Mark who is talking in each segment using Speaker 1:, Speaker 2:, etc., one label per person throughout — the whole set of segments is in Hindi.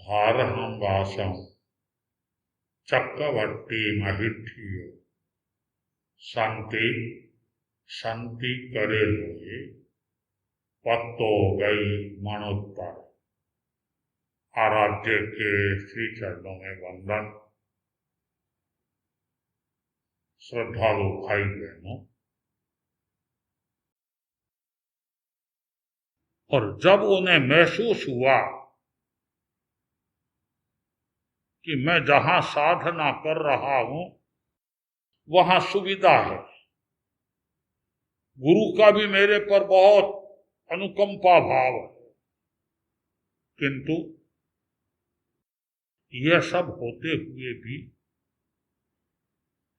Speaker 1: भारहं वासं चक्रवर्ती महिठियो शांति शांति करे हुए पत्तो गई मणोत्तर। आराध्य के श्री चरणों में वंदन। श्रद्धालु भाई बहनों, और जब उन्हें महसूस हुआ कि मैं जहां साधना कर रहा हूं वहां सुविधा है, गुरु का भी मेरे पर बहुत अनुकंपा भाव है, किंतु यह सब होते हुए भी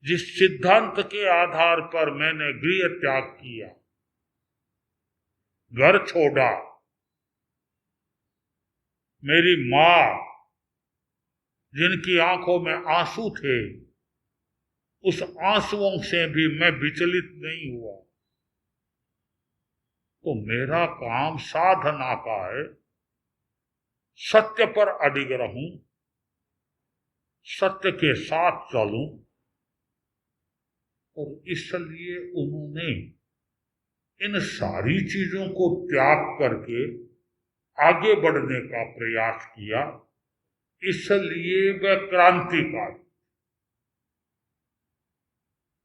Speaker 1: जिस सिद्धांत के आधार पर मैंने गृह त्याग किया, घर छोड़ा, मेरी मां जिनकी आंखों में आंसू थे, उस आंसुओं से भी मैं विचलित नहीं हुआ। तो मेरा काम साधना का है, सत्य पर अडिग रहूं, सत्य के साथ चलूं, और इसलिए उन्होंने इन सारी चीजों को त्याग करके आगे बढ़ने का प्रयास किया। इसलिए वह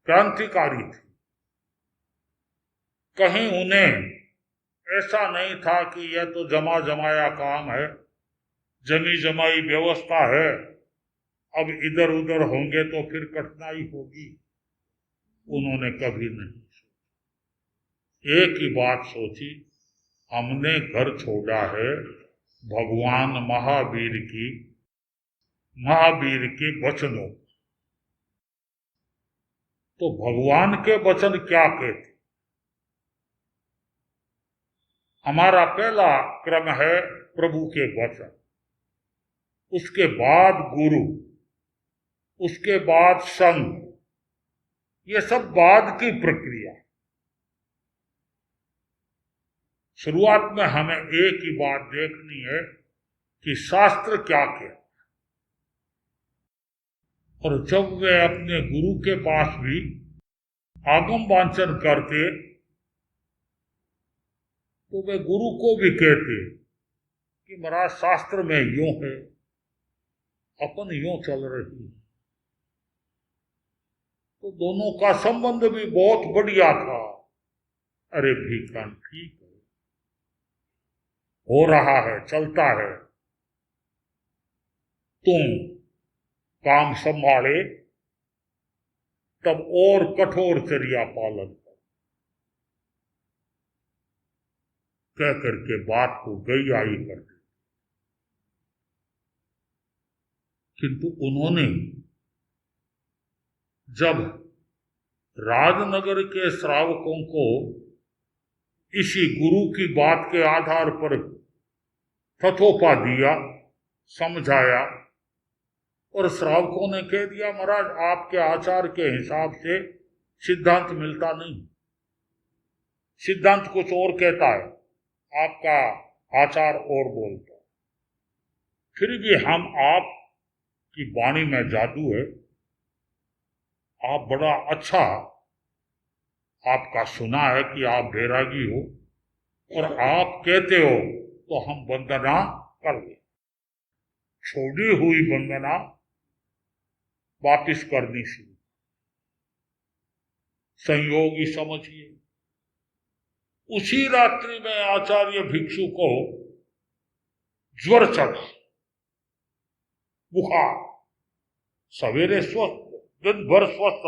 Speaker 1: क्रांतिकारी थे। कहीं उन्हें ऐसा नहीं था कि यह तो जमा जमाया काम है, जमी जमाई व्यवस्था है, अब इधर उधर होंगे तो फिर कठिनाई होगी। उन्होंने कभी नहीं सोचा, एक ही बात सोची, हमने घर छोड़ा है भगवान महावीर के वचनों। तो भगवान के वचन क्या कहते? हमारा पहला क्रम है प्रभु के वचन, उसके बाद गुरु, उसके बाद संघ। ये सब बाद की प्रक्रिया। शुरुआत में हमें एक ही बात देखनी है कि शास्त्र क्या कहता। और जब वे अपने गुरु के पास भी आगम वांछन करते तो वे गुरु को भी कहते कि महाराज शास्त्र में यूं है, अपन यूं चल रही। तो दोनों का संबंध भी बहुत बढ़िया था। अरे भीखन, ठीक है, हो रहा है, चलता है, तुम काम संभाले तब और कठोर चर्या पालन कर। कह करके बात को गई आई कर दी। किंतु उन्होंने जब राजनगर के श्रावकों को इसी गुरु की बात के आधार पर थथोपा दिया, समझाया, और श्रावकों ने कह दिया महाराज आपके आचार के हिसाब से सिद्धांत मिलता नहीं, सिद्धांत कुछ और कहता है, आपका आचार और बोलता है। फिर भी हम आप की वाणी में जादू है, आप बड़ा अच्छा, आपका सुना है कि आप बैरागी हो, और आप कहते हो तो हम वंदना कर ले। छोड़ी हुई वंदना वापिस करनी शुरू। संयोग ही समझिए। उसी रात्रि में आचार्य भिक्षु को ज्वर चढ़ा, बुखार, सवेरे स्वस्थ, दिन भर स्वस्थ,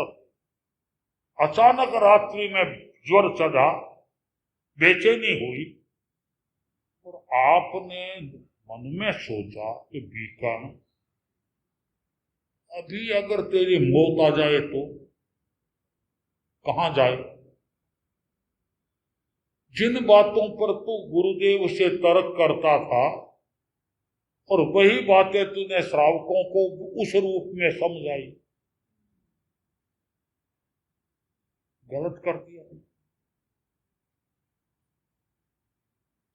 Speaker 1: अचानक रात्रि में ज्वर चढ़ा, बेचैनी हुई, और आपने मन में सोचा कि भीखन, अभी अगर तेरी मौत आ जाए तो कहां जाए? जिन बातों पर तू गुरुदेव से तर्क करता था और वही बातें तूने श्रावकों को उस रूप में समझाई, गलत कर दिया।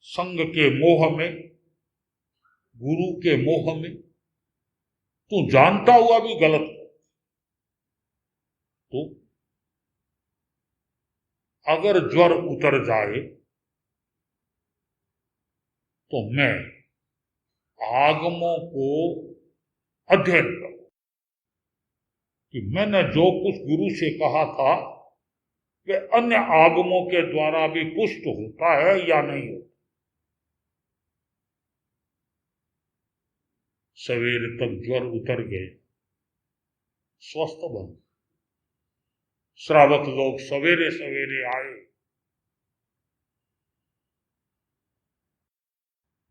Speaker 1: संग के मोह में गुरु के मोह में तू जानता हुआ भी गलत है। तो अगर ज्वर उतर जाए तो मैं आगमों को अध्ययन करूं कि मैंने जो कुछ गुरु से कहा था कि अन्य आगमों के द्वारा भी पुष्ट होता है या नहीं होता। सवेरे तक ज्वर उतर गए, स्वस्थ बन। श्रावक लोग सवेरे सवेरे आए,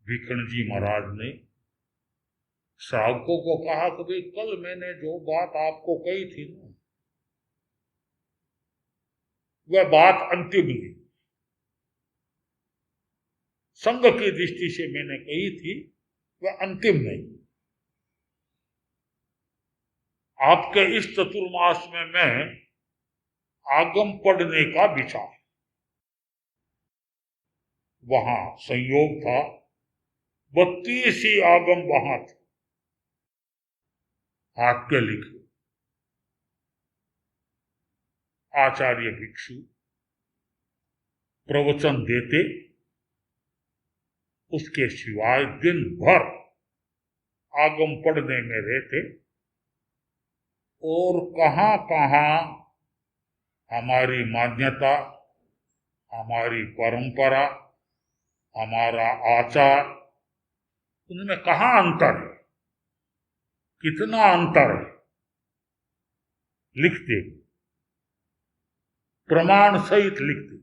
Speaker 1: भीखण जी महाराज ने श्रावकों को कहा कि भाई कल मैंने जो बात आपको कही थी ना, वह बात अंतिम नहीं। संघ की दृष्टि से मैंने कही थी, वह अंतिम नहीं। आपके इस चतुर्मास में मैं आगम पढ़ने का विचार, वहां संयोग था 32 ही आगम वहां थे, हाथ के लिखे। आचार्य भिक्षु प्रवचन देते, उसके सिवाय दिन भर आगम पढ़ने में रहते और कहां कहां हमारी मान्यता, हमारी परंपरा, हमारा आचार, उनमें कहां अंतर है, कितना अंतर है, लिखते, प्रमाण सहित लिखते।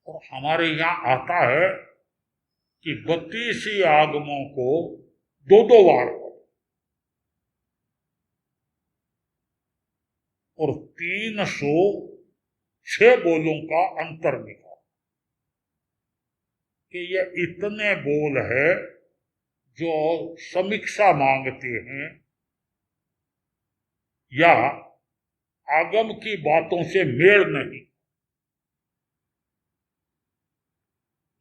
Speaker 1: और हमारे यहां आता है कि 32 आगमों को दो बार और 306 बोलों का अंतर निकाला कि ये इतने बोल है जो समीक्षा मांगते हैं या आगम की बातों से मेल नहीं।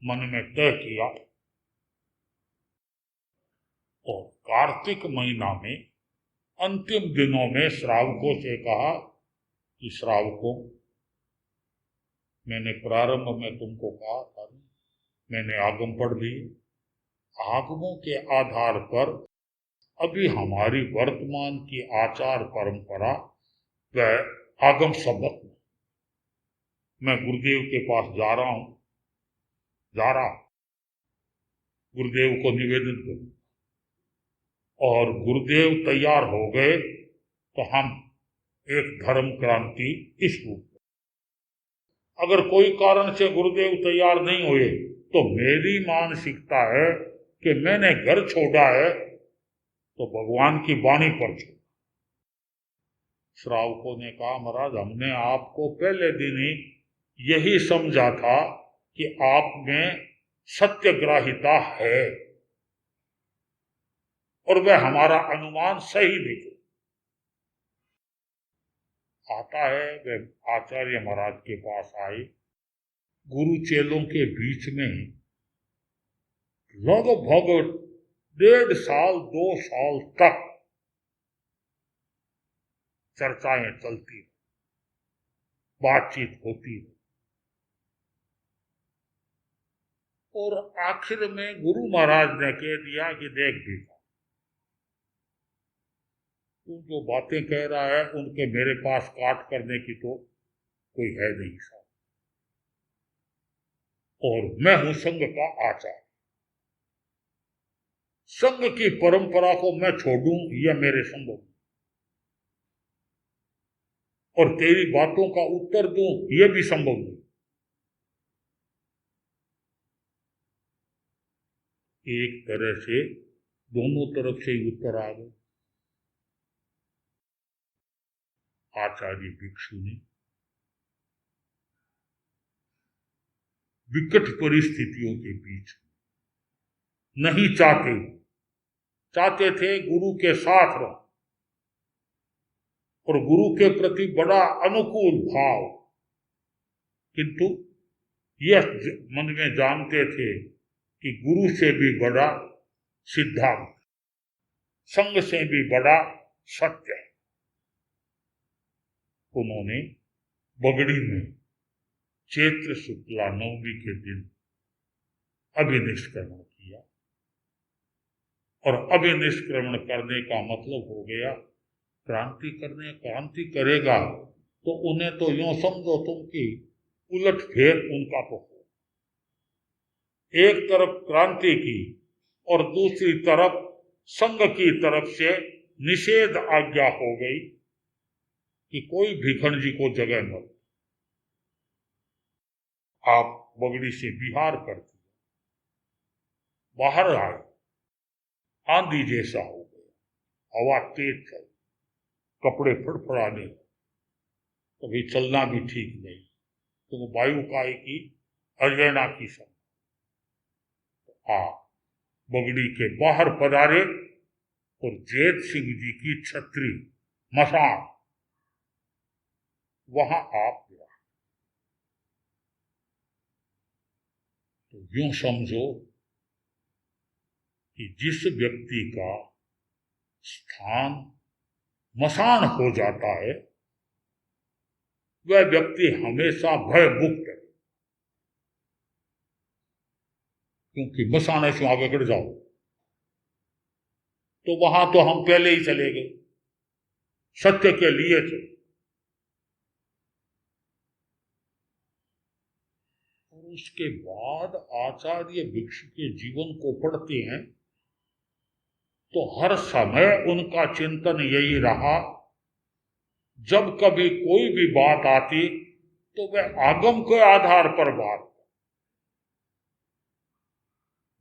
Speaker 1: मन में तय किया और कार्तिक महीना में अंतिम दिनों में श्रावकों से कहा कि श्रावकों, मैंने प्रारंभ में तुमको कहा था, मैंने आगम पढ़ दिए। आगमों के आधार पर अभी हमारी वर्तमान की आचार परंपरा वह आगम सबक, मैं गुरुदेव के पास जा रहा, गुरुदेव को निवेदन करूं, और गुरुदेव तैयार हो गए तो हम एक धर्म क्रांति इस रूप में। अगर कोई कारण से गुरुदेव तैयार नहीं हुए तो मेरी मानसिकता है कि मैंने घर छोड़ा है तो भगवान की वाणी पर छोड़ा। श्रावकों ने कहा, महाराज हमने आपको पहले दिन ही यही समझा था कि आप में सत्यग्राहिता है और वह हमारा अनुमान सही निकला। आता है, वह आचार्य महाराज के पास आए, गुरु चेलों के बीच में लगभग 1.5 साल 2 साल तक चर्चाएं चलती, बातचीत होती, और आखिर में गुरु महाराज ने कह दिया कि देख भी, तू जो बातें कह रहा है उनके मेरे पास काट करने की तो कोई है नहीं साहब, और मैं हूं संघ का आचार्य, संघ की परंपरा को मैं छोड़ूं यह मेरे संभव, और तेरी बातों का उत्तर दूं यह भी संभव नहीं। एक तरह से दोनों तरफ से ही उत्तर आ गए। आचार्य भिक्षु ने विकट परिस्थितियों के बीच नहीं चाहते थे गुरु के साथ रहो और गुरु के प्रति बड़ा अनुकूल भाव, किंतु यह मन में जानते थे कि गुरु से भी बड़ा सिद्धांत, संग से भी बड़ा सत्य है। उन्होंने बगड़ी में चैत्र शुक्ला नवमी के दिन अभिनिष्क्रमण किया, और अभिनिष्क्रमण करने का मतलब हो गया क्रांति करने। क्रांति करेगा तो उन्हें तो यूं समझो तुम कि उलट फेर उनका तो हो। एक तरफ क्रांति की और दूसरी तरफ संघ की तरफ से निषेध आज्ञा हो गई कि कोई भिखण जी को जगह मत, आप बगड़ी से बिहार कर दिया। बाहर आए, आंधी जैसा हो गया, हवा तेज चल, कपड़े फड़फड़ाने, कभी चलना भी ठीक नहीं, तो वायु काय की अजयना की संग। बगड़ी के बाहर पधारे और जैत सिंह जी की छतरी मसान वहां आप गिरा। तो यूं समझो कि जिस व्यक्ति का स्थान मसान हो जाता है वह व्यक्ति हमेशा भय मुक्त है, क्योंकि मसाने से आगे बढ़ जाओ तो वहां तो हम पहले ही चले गए, सत्य के लिए चले। और उसके बाद आचार्य भिक्षु के जीवन को पढ़ते हैं तो हर समय उनका चिंतन यही रहा, जब कभी कोई भी बात आती तो वह आगम के आधार पर बात,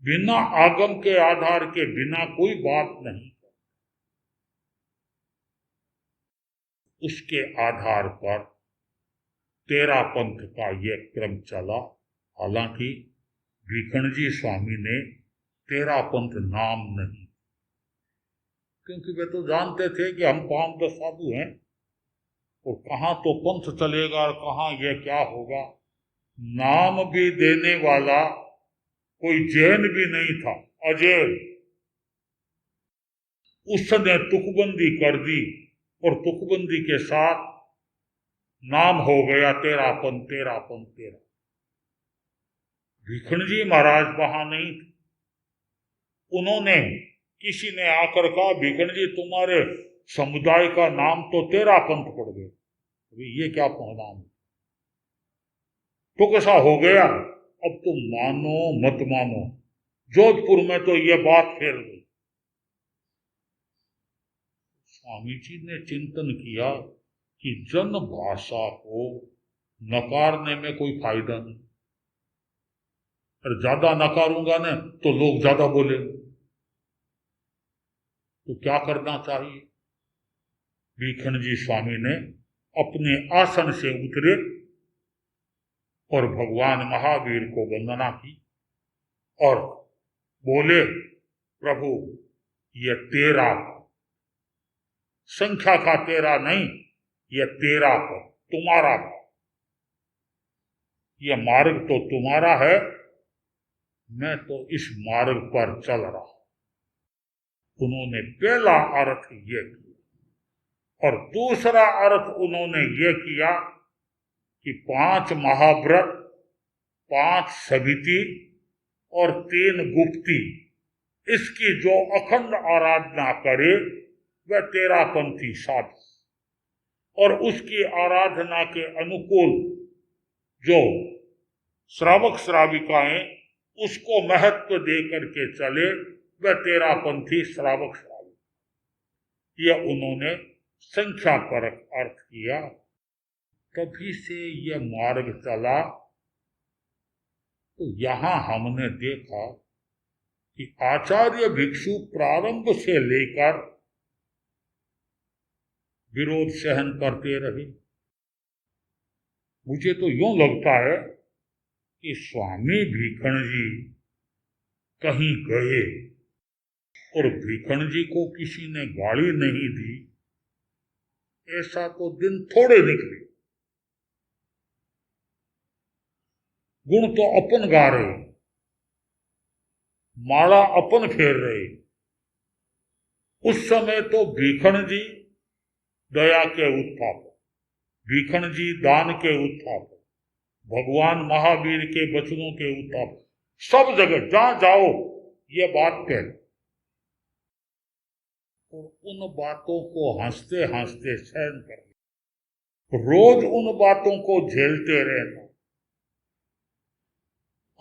Speaker 1: बिना आगम के आधार के बिना कोई बात नहीं। उसके आधार पर तेरा पंथ का यह क्रम चला। हालांकि भिखणजी स्वामी ने तेरा पंथ नाम नहीं, क्योंकि वे तो जानते थे कि हम पांच साधु हैं और कहाँ तो पंथ चलेगा और कहाँ ये क्या होगा। नाम भी देने वाला कोई जैन भी नहीं था, अजैन। उसने तुकबंदी कर दी और तुकबंदी के साथ नाम हो गया तेरापन तेरापन तेरा। भिखणजी महाराज वहां नहीं थे, उन्होंने किसी ने आकर कहा भिखणजी तुम्हारे समुदाय का नाम तो तेरापंथ पड़ गया, ये क्या नाम है? तो कैसा हो गया, अब तुम मानो मत मानो, जोधपुर में तो यह बात फैल गई। स्वामी जी ने चिंतन किया कि जन भाषा को नकारने में कोई फायदा नहीं, और ज्यादा नकारूंगा ना तो लोग ज्यादा बोलेंगे, तो क्या करना चाहिए। भिखणजी स्वामी ने अपने आसन से उतरे और भगवान महावीर को वंदना की और बोले, प्रभु ये तेरा संख्या का तेरा नहीं, ये तेरा का तुम्हारा का, ये मार्ग तो तुम्हारा है, मैं तो इस मार्ग पर चल रहा हूं। उन्होंने पहला अर्थ ये किया और दूसरा अर्थ उन्होंने ये किया कि 5 महाव्रत, 5 सविति और 3 गुप्ती, इसकी जो अखंड आराधना करे वह तेरापंथी साधु, और उसकी आराधना के अनुकूल जो श्रावक श्राविकाएं उसको महत्व दे करके चले वह तेरापंथी श्रावक श्राविक। यह उन्होंने संख्या परक अर्थ किया। तभी से यह मार्ग चला। तो यहां हमने देखा कि आचार्य भिक्षु प्रारंभ से लेकर विरोध सहन करते रहे। मुझे तो यूं लगता है कि स्वामी भिखणजी कहीं गए और भिखणजी को किसी ने गाली नहीं दी, ऐसा तो दिन थोड़े निकले। गुण तो अपन गा रहे, माला अपन फेर रहे। उस समय तो भीखण जी दया के उत्थापक, भीखण जी दान के उत्थापक, भगवान महावीर के वचनों के उत्थापक, सब जगह जहां जाओ ये बात कह। और उन बातों को हंसते हंसते सहन करना, रोज उन बातों को झेलते रहना,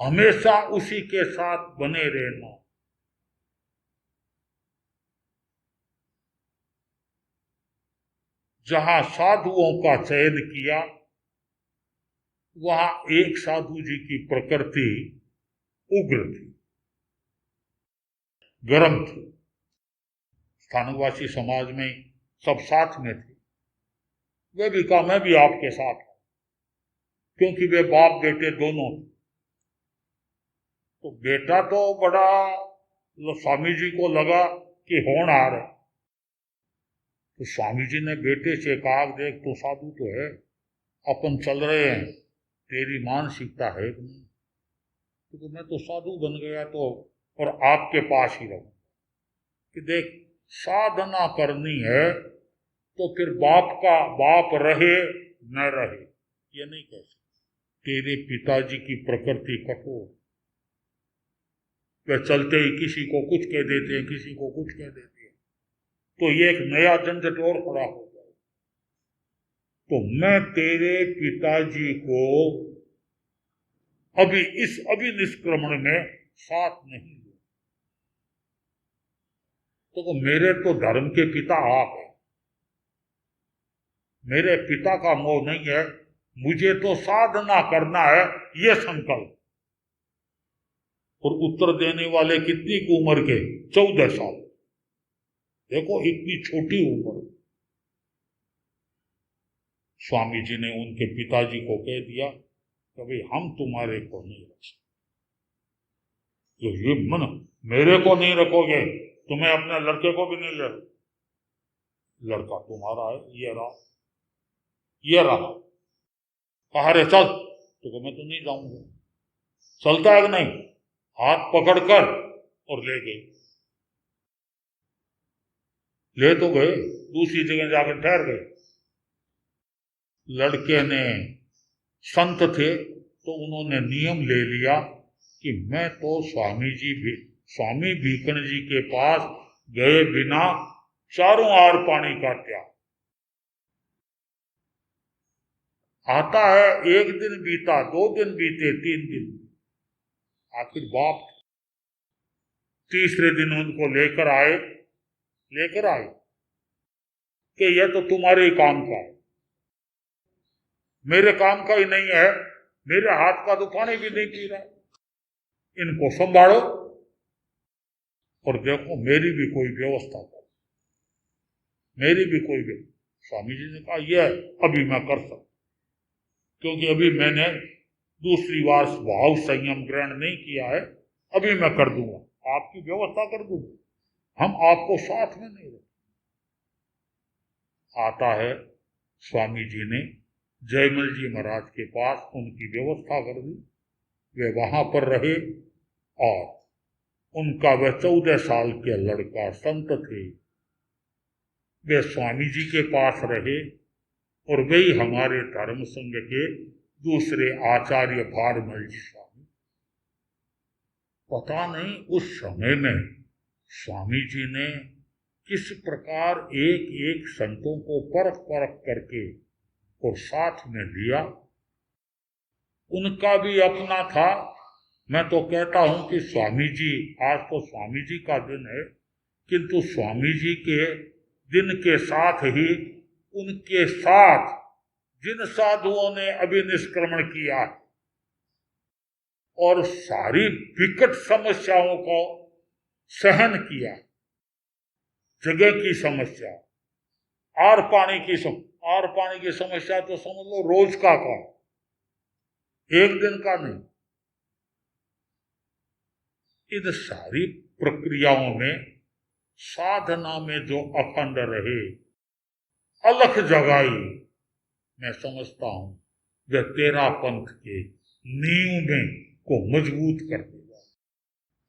Speaker 1: हमेशा उसी के साथ बने रहना। जहां साधुओं का चयन किया वहां एक साधु जी की प्रकृति उग्र थी, गर्म थी। स्थानवासी समाज में सब साथ में थे। वे भी कहा मैं भी आपके साथ हूं, क्योंकि वे बाप बेटे दोनों थे। तो बेटा तो बड़ा स्वामी जी को लगा कि होनहार है, तो स्वामी जी ने बेटे से कहा देख तो साधु तो है, अपन चल रहे हैं, तेरी मानसिकता है कि नहीं? तो मैं तो साधु बन गया तो और आपके पास ही रहूं कि देख साधना करनी है तो फिर बाप का बाप रहे न रहे ये नहीं कह सकते। तेरे पिताजी की प्रकृति कठोर, वे चलते ही किसी को कुछ कह देते हैं, किसी को कुछ कह देते हैं, तो ये एक नया झंझट और खड़ा हो जाए। तो मैं तेरे पिताजी को अभी इस अभिनिष्क्रमण में साथ नहीं लूं। तो मेरे तो धर्म के पिता आप हैं, मेरे पिता का मोह नहीं है, मुझे तो साधना करना है ये संकल्प। और उत्तर देने वाले कितनी की उम्र के? 14 साल। देखो इतनी छोटी उम्र। स्वामी जी ने उनके पिताजी को कह दिया कि भाई हम तुम्हारे को नहीं रख सकते, ये मन मेरे को नहीं रखोगे, तुम्हें अपने लड़के को भी नहीं ले, लड़का तुम्हारा है, ये रहा ये रहा। कहा रे चल, तो मैं तो नहीं जाऊंगा। चलता है कि नहीं? हाथ पकड़कर और ले गए। ले तो गए, दूसरी जगह जाकर ठहर गए। लड़के ने, संत थे तो उन्होंने नियम ले लिया कि मैं तो स्वामी भीखण जी के पास गए बिना चारों आर पानी का त्याग। आता है, एक दिन बीता, 2 दिन बीते, 3 दिन, आखिर बाप तीसरे दिन उनको लेकर आए कि यह तो तुम्हारे ही काम का है, मेरे काम का ही नहीं है, मेरे हाथ का तो पानी भी नहीं पी रहा, इनको संभालो और देखो मेरी भी कोई व्यवस्था करो, मेरी भी कोई व्यवस्था। स्वामी जी ने कहा यह अभी मैं कर सकता, क्योंकि अभी मैंने दूसरी बार भाव संयम ग्रहण नहीं किया है, अभी मैं कर दूंगा, आपकी व्यवस्था कर दूंगा, हम आपको साथ में नहीं रखें। आता है, स्वामी जी ने जयमल जी महाराज के पास उनकी व्यवस्था कर दी। वे वहां पर रहे और उनका वह 14 साल के लड़का संत थे, वे स्वामी जी के पास रहे और वे ही हमारे धर्म संघ के दूसरे आचार्य भारमल जी स्वामी। पता नहीं उस समय में स्वामी जी ने किस प्रकार एक एक संतों को परख करके और साथ में लिया। उनका भी अपना था। मैं तो कहता हूं कि स्वामी जी, आज तो स्वामी जी का दिन है, किंतु स्वामी जी के दिन के साथ ही उनके साथ जिन साधुओं ने अभिनिष्क्रमण किया और सारी विकट समस्याओं को सहन किया, जगह की समस्या, आर पानी की समस्या तो समझ लो रोज का काम, एक दिन का नहीं। इन सारी प्रक्रियाओं में साधना में जो अखंड रहे, अलख जगाई, मैं समझता हूं वह तेरा पंथ के नींव में को मजबूत कर देगा।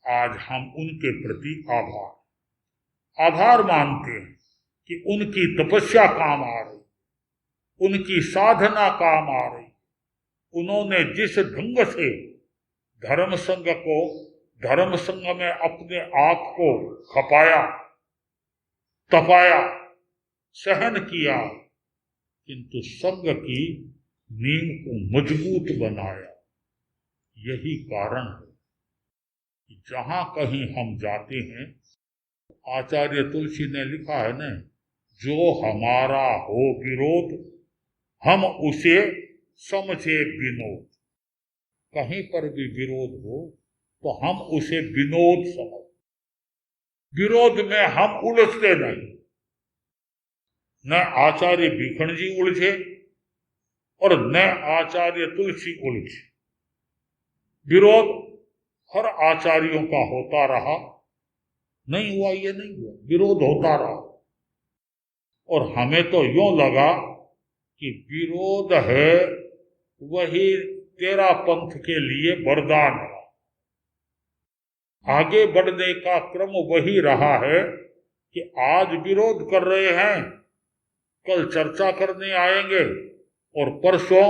Speaker 1: आज हम उनके प्रति आभार मानते हैं कि उनकी तपस्या काम आ रही, उनकी साधना काम आ रही। उन्होंने जिस ढंग से धर्म संघ में अपने आप को खपाया, तपाया, सहन किया, किंतु संघ की नींव को मजबूत बनाया। यही कारण है कि जहां कहीं हम जाते हैं, आचार्य तुलसी ने लिखा है न, जो हमारा हो विरोध हम उसे समझे विनोद। कहीं पर भी विरोध हो तो हम उसे विनोद समझ, विरोध में हम उलझते नहीं। न आचार्य भीखण जी उलझे और न आचार्य तुलसी उलझे। विरोध हर आचार्यों का होता रहा, नहीं हुआ ये नहीं हुआ, विरोध होता रहा। और हमें तो यूं लगा कि विरोध है वही तेरा पंथ के लिए वरदान है, आगे बढ़ने का क्रम वही रहा है कि आज विरोध कर रहे हैं, कल चर्चा करने आएंगे और परसों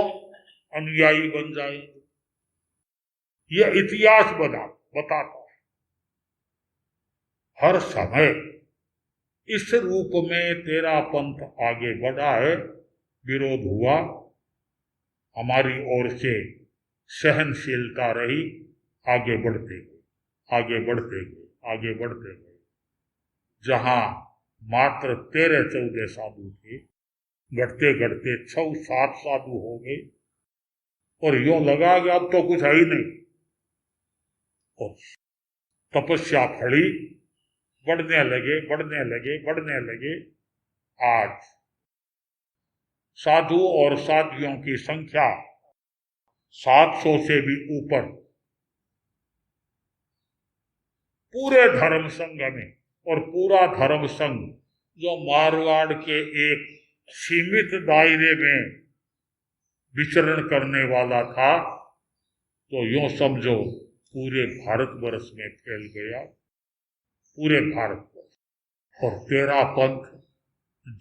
Speaker 1: अनुयायी बन जाएंगे। यह इतिहास बताता है। हर समय इस रूप में तेरा पंथ आगे बढ़ा है। विरोध हुआ, हमारी ओर से सहनशीलता रही, आगे बढ़ते गए, आगे बढ़ते गए, आगे बढ़ते गए। जहां मात्र 13-14 साधु थे, घटते घटते 6-7 साधु हो गए और यूं लगा कि अब तो कुछ है ही नहीं। और तपस्या खड़ी, बढ़ने लगे, बढ़ने लगे, बढ़ने लगे। आज साधु और साधियों की संख्या 700 से भी ऊपर पूरे धर्म संघ में। और पूरा धर्म संघ जो मारवाड़ के एक सीमित दायरे में विचरण करने वाला था, तो यूं समझो पूरे भारतवर्ष में फैल गया, पूरे भारतवर्ष। और तेरा पंथ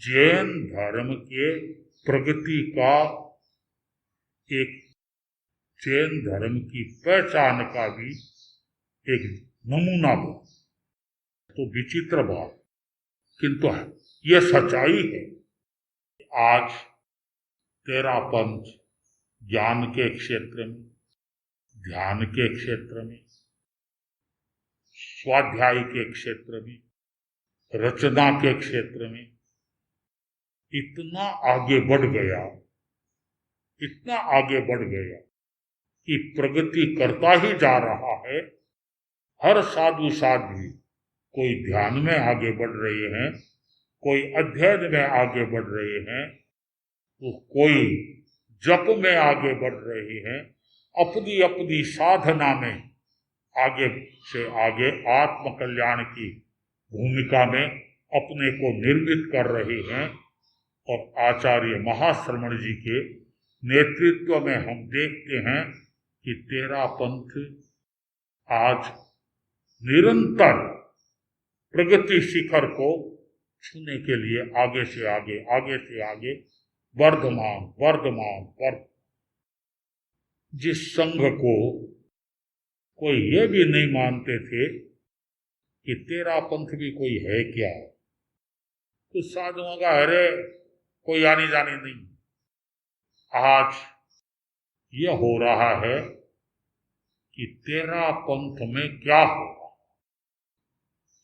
Speaker 1: जैन धर्म के प्रगति का, एक जैन धर्म की पहचान का भी एक नमूना बना। तो विचित्र बात, किंतु यह सच्चाई है। आज तेरा पंथ ज्ञान के क्षेत्र में, ध्यान के क्षेत्र में, स्वाध्याय के क्षेत्र में, रचना के क्षेत्र में इतना आगे बढ़ गया, इतना आगे बढ़ गया कि प्रगति करता ही जा रहा है। हर साधु साध्वी कोई ध्यान में आगे बढ़ रहे हैं, कोई अध्ययन में आगे बढ़ रहे हैं, तो कोई जप में आगे बढ़ रहे हैं, अपनी अपनी साधना में आगे से आगे आत्म कल्याण की भूमिका में अपने को निर्मित कर रहे हैं। और आचार्य महाश्रमण जी के नेतृत्व में हम देखते हैं कि तेरा पंथ आज निरंतर प्रगति शिखर को छूने के लिए आगे से आगे, आगे से आगे वर्धमान। जिस संघ को कोई ये भी नहीं मानते थे कि तेरा पंथ भी कोई है क्या, कुछ साधुओं का अरे कोई आनी जानी नहीं। आज यह हो रहा है कि तेरा पंथ में क्या होगा,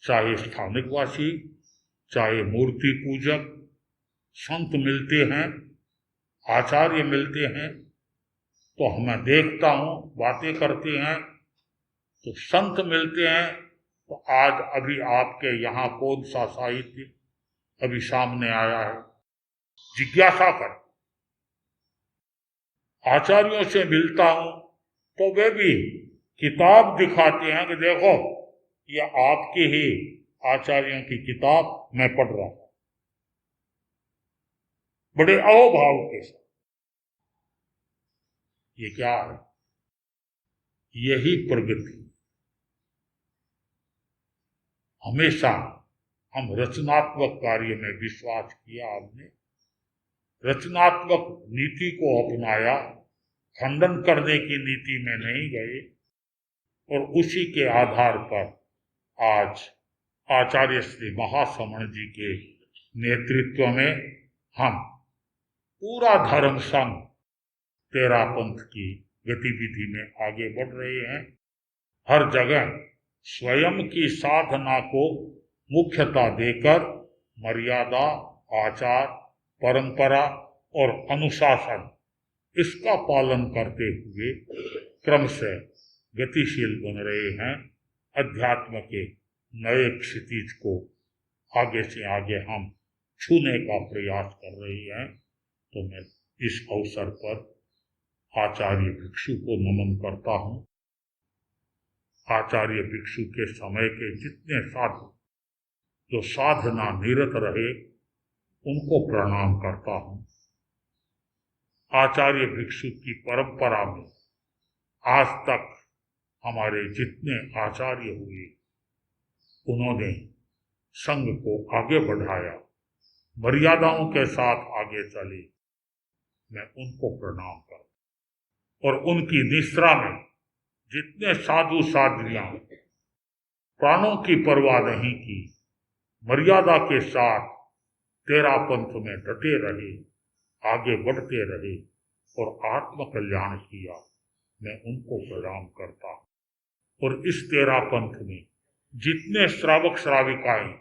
Speaker 1: चाहे स्थानिक वासी, चाहे मूर्ति पूजक, संत मिलते हैं, आचार्य मिलते हैं, तो मैं देखता हूं बातें करते हैं, तो संत मिलते हैं, तो आज अभी आपके यहाँ कौन सा साहित्य अभी सामने आया है, जिज्ञासा कर। आचार्यों से मिलता हूं तो वे भी किताब दिखाते हैं कि देखो ये आपकी ही आचार्यों की किताब मैं पढ़ रहा हूं, बड़े अहोभाव के साथ। ये क्या है? यही प्रगति, हमेशा हम रचनात्मक कार्य में विश्वास किया, हमने रचनात्मक नीति को अपनाया, खंडन करने की नीति में नहीं गए, और उसी के आधार पर आज आचार्य श्री महासमण जी के नेतृत्व में हम पूरा धर्म संघ तेरापंथ की गतिविधि में आगे बढ़ रहे हैं। हर जगह स्वयं की साधना को मुख्यता देकर मर्यादा, आचार, परंपरा और अनुशासन इसका पालन करते हुए क्रमशः गतिशील बन रहे हैं। अध्यात्म के नए क्षितिज को आगे से आगे हम छूने का प्रयास कर रहे हैं। तो मैं इस अवसर पर आचार्य भिक्षु को नमन करता हूँ। आचार्य भिक्षु के समय के जितने साधु जो साधना निरत रहे उनको प्रणाम करता हूँ। आचार्य भिक्षु की परंपरा में आज तक हमारे जितने आचार्य हुए उन्होंने संघ को आगे बढ़ाया, मर्यादाओं के साथ आगे चले, मैं उनको प्रणाम करता। और उनकी निश्रा में जितने साधु साध्वियां प्राणों की परवाह नहीं की, मर्यादा के साथ तेरापंथ में डटे रहे, आगे बढ़ते रहे और आत्म कल्याण किया, मैं उनको प्रणाम करता। और इस तेरापंथ में जितने श्रावक श्राविकाएं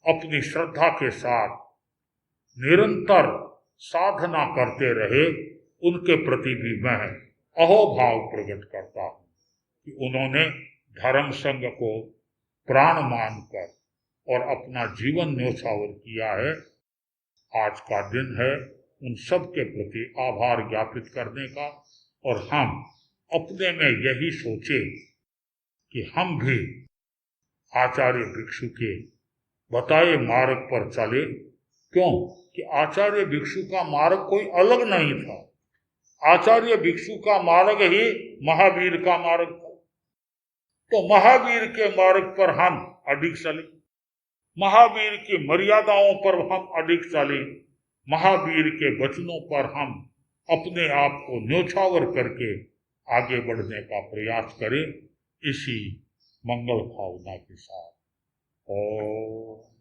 Speaker 1: अपनी श्रद्धा के साथ निरंतर साधना करते रहे, उनके प्रति भी मैं अहोभाव प्रकट करता हूँ कि उन्होंने धर्म संघ को प्राण मानकर और अपना जीवन न्योछावर किया है। आज का दिन है उन सब के प्रति आभार ज्ञापित करने का, और हम अपने में यही सोचे कि हम भी आचार्य भिक्षु के बताए मार्ग पर चले। क्यों कि आचार्य भिक्षु का मार्ग कोई अलग नहीं था, आचार्य भिक्षु का मार्ग ही महावीर का मार्ग था। तो महावीर के मार्ग पर हम अडिग चले, महावीर की मर्यादाओं पर हम अडिग चले, महावीर के वचनों पर हम अपने आप को न्योछावर करके आगे बढ़ने का प्रयास करें। इसी मंगल भावना के साथ ओम।